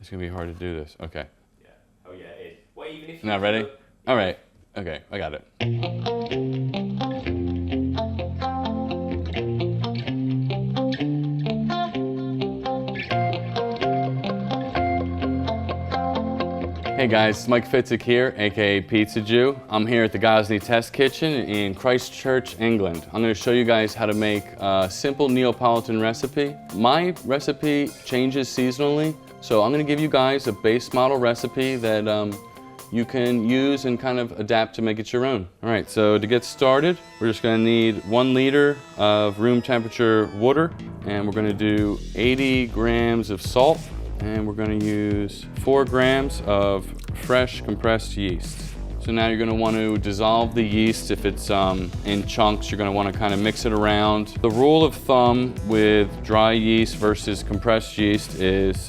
It's gonna be hard to do this. Okay. Yeah. Oh yeah, it is. Well, even if you Not ready? All right. Okay, I got it. Hey guys, it's Mike Fitzick here, aka Pizza Jew. I'm here at the Gozney Test Kitchen in Christchurch, England. I'm going to show you guys how to make a simple Neapolitan recipe. My recipe changes seasonally, so I'm going to give you guys a base model recipe that you can use and kind of adapt to make it your own. All right, so to get started, we're just going to need 1 liter of room temperature water, and we're going to do 80 grams of salt. And we're going to use 4 grams of fresh compressed yeast. So now you're going to want to dissolve the yeast. If it's in chunks, you're going to want to kind of mix it around. The rule of thumb with dry yeast versus compressed yeast is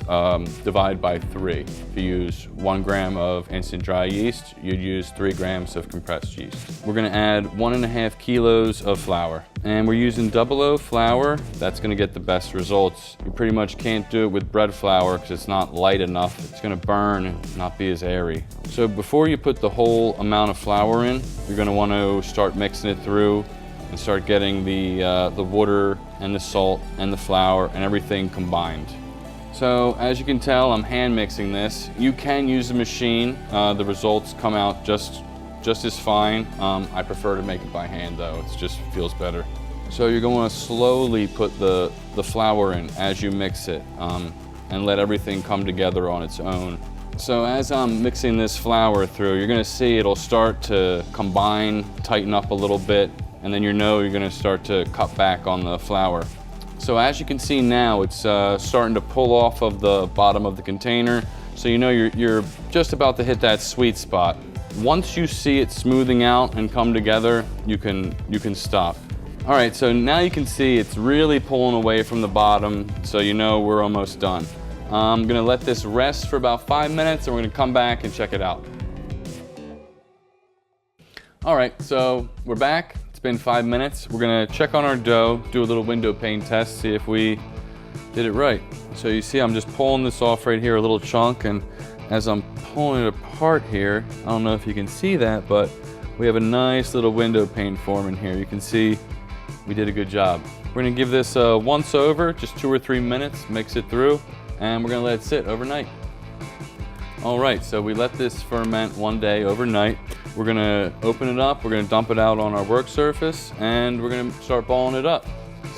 divide by 3. If you use 1 gram of instant dry yeast, you'd use 3 grams of compressed yeast. We're going to add 1.5 kilos of flour. And we're using 00 flour. That's going to get the best results. You pretty much can't do it with bread flour because it's not light enough. It's going to burn and not be as airy. So before you put the whole amount of flour in, you're going to want to start mixing it through and start getting the water and the salt and the flour and everything combined. So as you can tell, I'm hand mixing this. You can use a machine. The results come out just as fine. I prefer to make it by hand though. It just feels better. So you're going to slowly put the flour in as you mix it and let everything come together on its own. So as I'm mixing this flour through, you're going to see it'll start to combine, tighten up a little bit, and then you're going to start to cut back on the flour. So as you can see now, it's starting to pull off of the bottom of the container. So you know you're just about to hit that sweet spot. Once you see it smoothing out and come together, you can stop. All right, so now you can see it's really pulling away from the bottom, so you know we're almost done. I'm gonna let this rest for about 5 minutes and we're gonna come back and check it out. All right, so we're back. It's been 5 minutes. We're gonna check on our dough, do a little window pane test, see if we did it right. So you see I'm just pulling this off right here, a little chunk, and as I'm pulling it apart here, I don't know if you can see that, but we have a nice little window pane forming here. You can see we did a good job. We're gonna give this a once over, just 2 or 3 minutes, mix it through, and we're gonna let it sit overnight. All right, so we let this ferment 1 day overnight. We're gonna open it up, we're gonna dump it out on our work surface, and we're gonna start balling it up.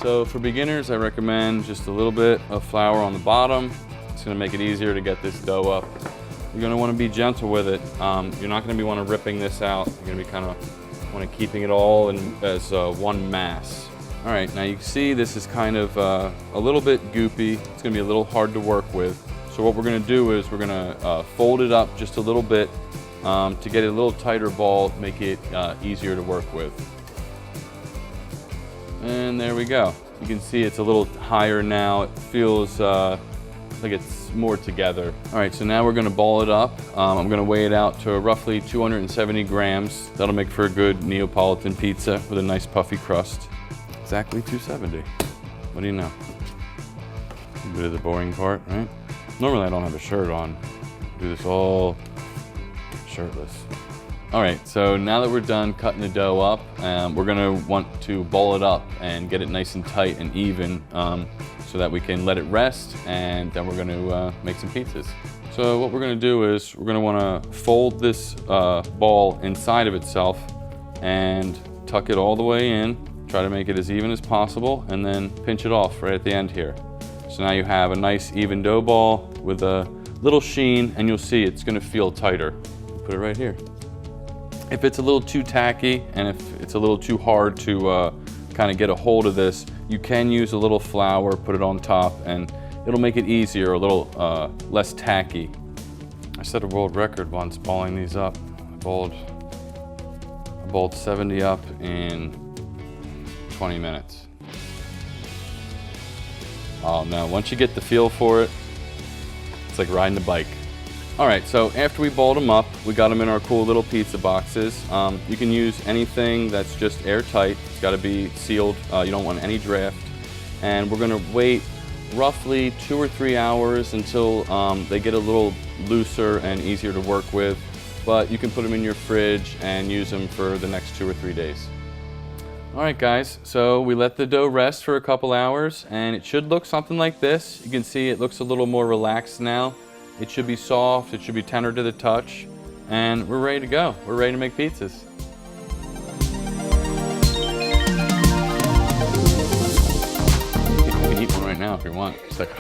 So for beginners, I recommend just a little bit of flour on the bottom. It's gonna make it easier to get this dough up. You're gonna wanna be gentle with it. You're not gonna be wanna ripping this out. You're gonna be kinda wanna keeping it all in as one mass. All right, now you can see this is kind of a little bit goopy. It's gonna be a little hard to work with. So what we're gonna do is we're gonna fold it up just a little bit to get it a little tighter ball, make it easier to work with. And there we go. You can see it's a little higher now. It feels like it's more together. All right, so now we're gonna ball it up. I'm gonna weigh it out to roughly 270 grams. That'll make for a good Neapolitan pizza with a nice puffy crust. Exactly 270. What do you know? A bit of the boring part, right? Normally I don't have a shirt on. I do this all shirtless. All right, so now that we're done cutting the dough up, we're gonna want to ball it up and get it nice and tight and even so that we can let it rest, and then we're gonna make some pizzas. So what we're gonna do is we're gonna wanna fold this ball inside of itself and tuck it all the way in. Try to make it as even as possible and then pinch it off right at the end here. So now you have a nice even dough ball with a little sheen, and you'll see it's gonna feel tighter. Put it right here. If it's a little too tacky and if it's a little too hard to kind of get a hold of this, you can use a little flour, put it on top, and it'll make it easier, a little less tacky. I set a world record once balling these up. I balled 70 up in 20 minutes. Oh no, once you get the feel for it, it's like riding a bike. All right, so after we balled them up, we got them in our cool little pizza boxes. You can use anything that's just airtight. It's gotta be sealed. You don't want any draft. And we're gonna wait roughly 2 or 3 hours until they get a little looser and easier to work with. But you can put them in your fridge and use them for the next 2 or 3 days. All right, guys, so we let the dough rest for a couple hours, and it should look something like this. You can see it looks a little more relaxed now. It should be soft, it should be tender to the touch, and we're ready to go. We're ready to make pizzas. You can eat one right now if you want. Just like,